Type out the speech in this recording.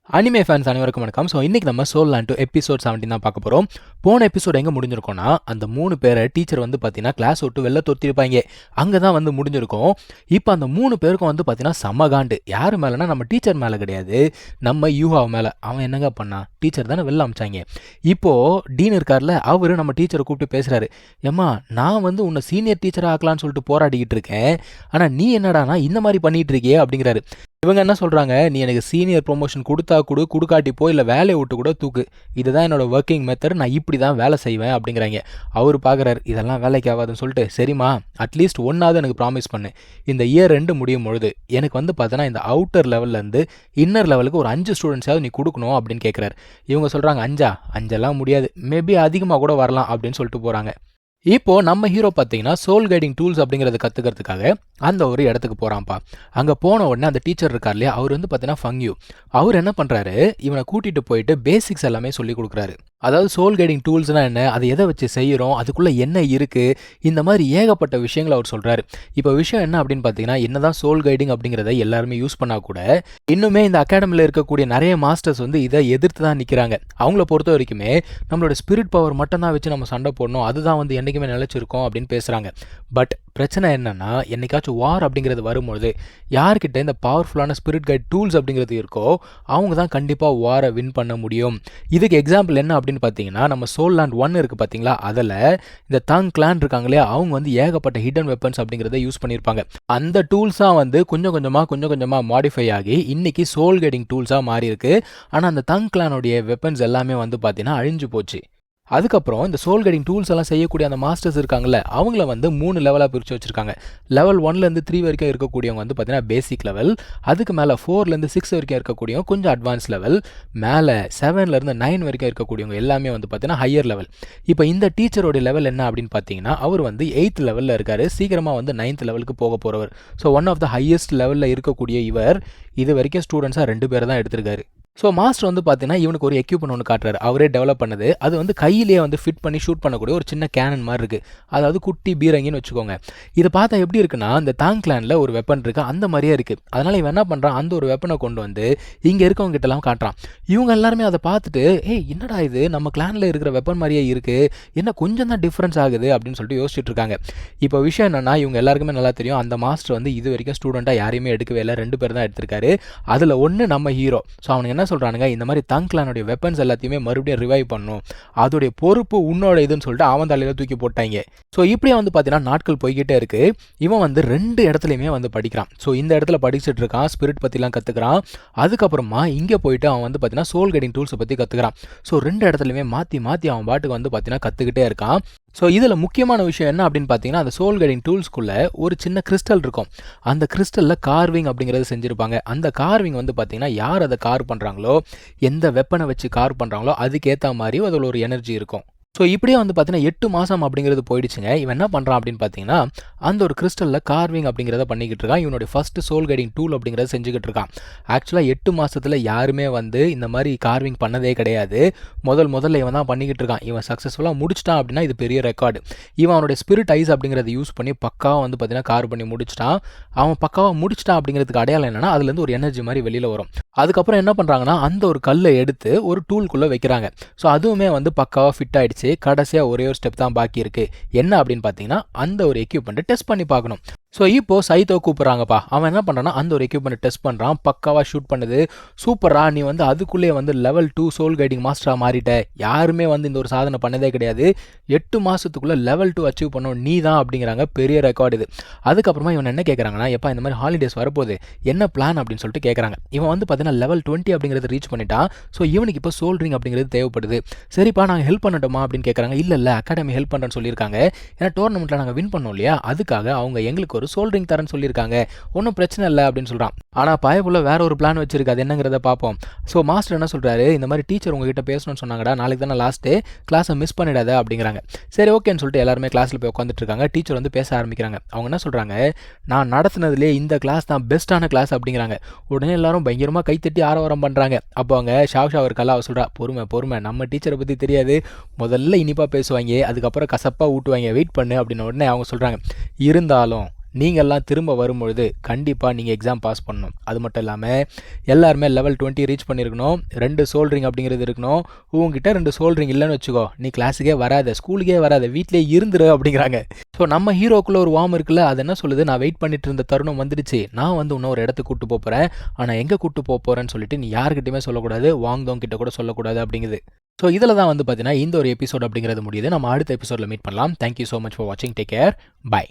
Anime fans அனைவருக்கும் வணக்கம். So இன்றைக்கி நம்ம சோல் டு எபிசோட் 17 தான் பார்க்க போகிறோம். போன எபிசோட் எங்கே முடிஞ்சிருக்கோன்னா, அந்த 3 பேரை டீச்சர் வந்து பார்த்தீங்கன்னா கிளாஸ் விட்டு வெளில தொத்திருப்பாங்க. அங்கே தான் வந்து முடிஞ்சிருக்கும். இப்போ அந்த 3 பேருக்கும் வந்து பார்த்தீங்கன்னா சமகாண்டு. யார் மேலேனா நம்ம டீச்சர் மேலே கிடையாது, நம்ம யூஹா மேலே. அவன் என்னங்க பண்ணான்? டீச்சர் தானே வெளில அமிச்சாங்க. இப்போது டீன் இருக்கார்ல, அவர் நம்ம டீச்சரை கூப்பிட்டு பேசுகிறாரு. ஏம்மா, நான் வந்து உன்னை சீனியர் டீச்சராக ஆக்கலான்னு சொல்லிட்டு போராடிக்கிட்டு இருக்கேன், ஆனால் நீ என்னடானா இந்த மாதிரி பண்ணிகிட்டு இருக்கியே அப்படிங்கிறாரு. இவங்க என்ன சொல்கிறாங்க, நீ எனக்கு சீனியர் ப்ரொமோஷன் கொடுத்தா கொடுக்காட்டி போ, இல்லை வேலையை விட்டு கூட தூக்கு, இதுதான் என்னோட ஒர்க்கிங் மெத்தட், நான் இப்படி தான் வேலை செய்வேன் அப்படிங்கிறாங்க. அவர் பார்க்குறாரு, இதெல்லாம் வேலைக்கு ஆகாதுன்னு சொல்லிட்டு, சரிம்மா அட்லீஸ்ட் ஒன்றாவது எனக்கு ப்ராமிஸ் பண்ணு, இந்த இயர் 2 முடியும் பொழுது எனக்கு வந்து பார்த்தோன்னா இந்த அவுட்டர் லெவல்லேருந்து இன்னர் லெவலுக்கு ஒரு 5 ஸ்டூடெண்ட்ஸாவது நீ கொடுக்கணும் அப்படின்னு கேட்குறாரு. இவங்க சொல்கிறாங்க, 5 முடியாது, மேபி அதிகமாக கூட வரலாம் அப்படின்னு சொல்லிட்டு போகிறாங்க. இப்போது நம்ம ஹீரோ பார்த்தீங்கன்னா சோல் கைடிங் டூல்ஸ் அப்படிங்கிறத கற்றுக்கிறதுக்காக அந்த ஒரு இடத்துக்கு போகிறான்ப்பா. அங்கே போன உடனே அந்த டீச்சர் இருக்கார் இல்லையா, அவர் வந்து பார்த்தீங்கன்னா ஃபங்யூ. அவர் என்ன பண்ணுறாரு, இவனை கூட்டிகிட்டு போயிட்டு பேசிக்ஸ் எல்லாமே சொல்லி கொடுக்குறாரு. அதாவது சோல் கைடிங் டூல்ஸ்னால் என்ன, அதை எதை வச்சு செய்கிறோம், அதுக்குள்ளே என்ன இருக்குது, இந்த மாதிரி ஏகப்பட்ட விஷயங்களை அவர் சொல்கிறாரு. இப்போ விஷயம் என்ன அப்படின்னு பார்த்தீங்கன்னா, என்ன தான் சோல் கைடிங் அப்படிங்கிறத எல்லாருமே யூஸ் பண்ணால் கூட இன்னுமே இந்த அகாடமியில் இருக்கக்கூடிய நிறைய மாஸ்டர்ஸ் வந்து இதை எதிர்த்து தான் நிற்கிறாங்க. அவங்கள பொறுத்த வரைக்குமே நம்மளோட ஸ்பிரிட் பவர் மட்டும்தான் வச்சு நம்ம சண்டை போடணும், அதுதான் வந்து என்றைக்குமே நிலச்சிருக்கோம் அப்படின்னு பேசுகிறாங்க. பட் பிரச்சனை என்னன்னா, என்னைக்காச்சும் வார் அப்படிங்கிறது வரும்பொழுது யார்கிட்ட இந்த பவர்ஃபுல்லான ஸ்பிரிட் கைட் டூல்ஸ் அப்படிங்கிறது இருக்கோ அவங்க தான் கண்டிப்பாக வாரை வின் பண்ண முடியும். இதுக்கு எக்ஸாம்பிள் என்ன அப்படின்னு பார்த்தீங்கன்னா, நம்ம சோல் லேண்ட் 1 இருக்குது பார்த்தீங்களா, அதில் இந்த தங் கிளான் இருக்காங்களே, அவங்க வந்து ஏகப்பட்ட ஹிடன் வெப்பன்ஸ் அப்படிங்கிறத யூஸ் பண்ணியிருப்பாங்க. அந்த டூல்ஸாக வந்து கொஞ்சம் கொஞ்சமாக மாடிஃபை ஆகி இன்னைக்கு சோல் கைடிங் டூல்ஸாக மாறி இருக்கு. ஆனால் அந்த தங் கிளானுடைய வெப்பன்ஸ் எல்லாமே வந்து பார்த்தீங்கன்னா அழிஞ்சு போச்சு. அதுக்கப்புறம் இந்த சோல் கைடிங் டூல்ஸ் எல்லாம் செய்யக்கூடிய அந்த மாஸ்டர்ஸ் இருக்காங்கல்ல, அவங்கள வந்து 3 லெவலாக பிரித்து வச்சுருக்காங்க. லெவல் 1லேருந்து 3 வரைக்கும் இருக்கக்கூடியவங்க வந்து பார்த்தீங்கன்னா பேசிக் லெவல், அதுக்கு மேலே 4லேருந்து 6 வரைக்கும் இருக்கக்கூடியவங்க கொஞ்சம் அட்வான்ஸ் லெவல், மேலே 7லேருந்து 9 வரைக்கும் இருக்கக்கூடியவங்க எல்லாமே வந்து பார்த்தீங்கன்னா ஹையர் லெவல். இப்போ இந்த டீச்சரோட லெவல் என்ன அப்படின்னு பார்த்தீங்கன்னா, அவர் வந்து 8th லெவலில் இருக்கார், சீக்கிரமாக வந்து 9th லெவலுக்கு போக போகிறவர். So one of the highest லெவலில் இருக்கக்கூடிய இவர் இது வரைக்கும் ஸ்டூடெண்ட்ஸாக 2 பேரை தான் எடுத்திருக்காரு. ஸோ மாஸ்டர் வந்து பார்த்தீங்கன்னா இவனுக்கு ஒரு எக்யூப்மெண்ட் ஒன்று காட்டுறாரு, அவரே டெவலப் பண்ணது. அது வந்து கையிலேயே வந்து ஃபிட் பண்ணி ஷூட் பண்ணக்கூடிய ஒரு சின்ன கேனன் மாதிரி இருக்குது. அதாவது குட்டி பீரங்கின்னு வச்சுக்கோங்க. இதை பார்த்தா எப்படி இருக்குன்னா, இந்த தாங் கிளானில் ஒரு வெப்பன் இருக்குது, அந்த மாதிரியே இருக்குது. அதனால் இவன் என்ன பண்ணுறான், அந்த ஒரு வெப்பனை கொண்டு வந்து இங்கே இருக்கவங்க கிட்டலாம் காட்டுறான். இவங்க எல்லாருமே அதை பார்த்துட்டு, என்னடா இது நம்ம கிளானில் இருக்கிற வெப்பன் மாதிரியே இருக்குது, என்ன கொஞ்சம் தான் டிஃப்ரென்ஸ் ஆகுது அப்படின்னு சொல்லிட்டு யோசிச்சுட்டு இருக்காங்க. இப்போ விஷயம் என்னன்னா, இவங்க எல்லாருக்குமே நல்லா தெரியும், அந்த மாஸ்டர் வந்து இது வரைக்கும் ஸ்டூடெண்ட்டாக யாரையுமே எடுக்கவே இல்லை, 2 பேர் தான் எடுத்திருக்காரு. அதில் ஒன்று நம்ம ஹீரோ. ஸோ அவனுக்கு என்ன சொல்கிறானுங்க, இந்த மாதிரி தங் கிளானுடைய வெப்பன்ஸ் எல்லாத்தையுமே மறுபடியும் ரிவைவ் பண்ணணும், அதோடைய பொறுப்பு உன்னோட இதுன்னு சொல்லிட்டு அவன் தலையில் தூக்கி போட்டாங்க. ஸோ இப்படியே வந்து பார்த்தீங்கன்னா நாட்கள் போய்கிட்டே இருக்கு. இவன் வந்து 2 இடத்துலையுமே வந்து படிக்கிறான். ஸோ இந்த இடத்துல படிச்சுட்டு இருக்கான், ஸ்பிரிட் பற்றிலாம் கற்றுக்கிறான். அதுக்கப்புறமா இங்கே போயிட்டு அவன் வந்து பார்த்தீங்கன்னா சோல் கைடிங் டூல்ஸை பற்றி கற்றுக்கிறான். ஸோ 2 இடத்துலையுமே மாற்றி அவன் பாட்டுக்கு வந்து பார்த்தீங்கன்னா கற்றுக்கிட்டே இருக்கான். ஸோ இதில் முக்கியமான விஷயம் என்ன அப்படின்னு பார்த்தீங்கன்னா, அந்த சோல் கைடிங் டூல்ஸ்குள்ளே ஒரு சின்ன கிறிஸ்டல் இருக்கும். அந்த கிறிஸ்டலில் கார்விங் அப்படிங்கிறது செஞ்சுருப்பாங்க. அந்த கார்விங் வந்து பார்த்தீங்கன்னா யார் அதை கார் பண்ணுறாங்களோ, எந்த வெப்பனை வச்சு கார் பண்ணுறாங்களோ அதுக்கேற்ற மாதிரி அதில் ஒரு எனர்ஜி இருக்கும். ஸோ இப்படியே வந்து பார்த்தீங்கன்னா 8 மாதம் அப்படிங்கிறது போயிடுச்சுங்க. இவன் என்ன பண்ணுறான் அப்படின்னு பார்த்தீங்கன்னா, அந்த ஒரு கிறிஸ்டலில் கார்விங் அப்படிங்கிறத பண்ணிக்கிட்டு இருக்கான். இவனுடைய ஃபஸ்ட்டு சோல் கைடிங் டூல் அப்படிங்கிறத செஞ்சுக்கிட்டு இருக்கான். ஆக்சுவலாக 8 மாதத்தில் யாருமே வந்து இந்த மாதிரி கார்விங் பண்ணதே கிடையாது. முதல்ல இவன் தான் பண்ணிக்கிட்டு இருக்கான். இவன் சக்ஸஸ்ஃபுல்லாக முடிச்சிட்டான் அப்படின்னா இது பெரிய ரெக்கார்டு. இவன் அவனுடைய ஸ்பிரிட் ஐஸ் அப்படிங்கிறத யூஸ் பண்ணி பக்காவாக வந்து பார்த்தீங்கன்னா கார் பண்ணி முடிச்சிட்டான். அவன் பக்காவாக முடிச்சிட்டான் அப்படிங்கிறதுக்கு அடையாளம் என்னன்னா, அதுலேருந்து ஒரு எனர்ஜி மாதிரி வெளியில் வரும். அதுக்கப்புறம் என்ன பண்ணுறாங்கன்னா, அந்த ஒரு கல்லை எடுத்து ஒரு டூல்குள்ளே வைக்கிறாங்க. ஸோ அதுவுமே வந்து பக்காவாக ஃபிட் ஆகிடுச்சு. கடைசியாக ஒரே ஒரு ஸ்டெப் தான் பாக்கி இருக்குது. என்ன அப்படின்னு பார்த்தீங்கன்னா, அந்த ஒரு எக்யூப்மெண்ட்டை டெஸ்ட் பண்ணி பார்க்கணும். ஸோ இப்போது சைத்தோ கூப்பிட்றாங்கப்பா. அவன் என்ன பண்ணுறான்னா, அந்த ஒரு எக்யூப்மெண்ட்டை டெஸ்ட் பண்ணுறான், பக்காவாக ஷூட் பண்ணுது. சூப்பரா, நீ வந்து அதுக்குள்ளேயே வந்து லெவல் 2 சோல் கைடிங் மாஸ்டராக மாறிட்ட, யாருமே வந்து இந்த ஒரு சாதனை பண்ணதே கிடையாது, 8 மாதத்துக்குள்ளே லெவல் 2 அச்சீவ் பண்ணோம் நீ தான் அப்படிங்கிறாங்க. பெரிய ரெக்கார்டு இது. அதுக்கப்புறமா இவன் என்ன கேட்குறாங்கன்னா, எப்பா இந்த மாதிரி ஹாலிடேஸ் வரப்போகுது, என்ன பிளான் அப்படின்னு சொல்லிட்டு கேட்குறாங்க. இவன் வந்து பார்த்தீங்கன்னா லெவல் 20 அப்படிங்கிறது ரீச் பண்ணிட்டான். ஸோ இவனுக்கு இப்போ சோல் ரிங் அப்படிங்கிறது தேவைப்படுது. சரிப்பா நாங்கள் ஹெல்ப் பண்ணட்டோமா அப்படின்னு கேட்குறாங்க. இல்லை அகாடமி ஹெல்ப் பண்ணுறேன்னு சொல்லியிருக்காங்க, ஏன்னா டோர்னமெண்ட்டில் நாங்கள் வின் பண்ணோம் இல்லையா, அதுக்காக அவங்க எங்களுக்கு ஒரு சோல் ரிங் தரேன்னு சொல்லியிருக்காங்க, ஒன்றும் பிரச்சனை இல்லை அப்படின்னு சொல்கிறான். ஆனால் பயப்புள்ள வேற ஒரு பிளான் வச்சிருக்கு, அது என்னங்கிறத பார்ப்போம். ஸோ மாஸ்டர் என்ன சொல்கிறாரு, இந்த மாதிரி டீச்சர் உங்ககிட்ட பேசணும்னு சொன்னாங்கடா, நாளைக்கு தானே லாஸ்ட்டு, கிளாஸை மிஸ் பண்ணிடாத அப்படிங்கிறாங்க. சரி ஓகேன்னு சொல்லிட்டு எல்லாருமே கிளாஸில் போய் உட்காந்துட்டு இருக்காங்க. டீச்சர் வந்து பேச ஆரம்பிக்கிறாங்க. அவங்க என்ன சொல்கிறாங்க, நான் நடத்தினதுலேயே இந்த கிளாஸ் தான் பெஸ்ட்டான கிளாஸ் அப்படிங்கிறாங்க. உடனே எல்லாரும் பயங்கரமாக கைத்தட்டி ஆரவாரம் பண்ணுறாங்க. அப்போ அவங்க ஷாவ் இருக்கால, அவ சொல்கிறா, பொறுமை நம்ம டீச்சரை பற்றி தெரியாது, முதல்ல இனிப்பாக பேசுவாங்க, அதுக்கப்புறம் கசப்பாக ஊட்டுவாங்க, வெயிட் பண்ணு அப்படின்னு. உடனே அவங்க சொல்கிறாங்க, இருந்தாலும் நீங்கள்லாம் திரும்ப வரும்பொழுது கண்டிப்பாக நீங்கள் எக்ஸாம் பாஸ் பண்ணணும். அது மட்டும் இல்லாமல் எல்லாருமே லெவல் 20 ரீச் பண்ணியிருக்கணும். 2 சோல்ட்ரிங் அப்படிங்கிறது இருக்கணும். உங்ககிட்ட 2 சோல்ட்ரிங் இல்லைன்னு வச்சுக்கோ, நீ கிளாஸுக்கே வராத, ஸ்கூலுக்கே வராத, வீட்டிலே இருந்துரு அப்படிங்கிறாங்க. ஸோ நம்ம ஹீரோக்குள்ளே ஒரு வார்ம் இருக்குல்ல, அது என்ன சொல்லுது, நான் வெயிட் பண்ணிட்டு இருந்த தருணம் வந்துடுச்சு, நான் வந்து இன்னொரு இடத்துக்கு கூட்டு போகிறேன், ஆனால் எங்கே கூட்டு போகிறேன்னு சொல்லிட்டு நீ யாருக்கிட்டையுமே சொல்லக்கூடாது, வாங்தவங்க கிட்ட கூட சொல்லக்கூடாது அப்படிங்குது. ஸோ இதில் தான் வந்து பார்த்தீங்கன்னா இந்த ஒரு எபிசோட் அப்படிங்கிறது முடியுது. நம்ம அடுத்த எபிசோடில் மீட் பண்ணலாம். தேங்க்யூ ஸோ மச் ஃபார் வாட்சிங். Take care. பை.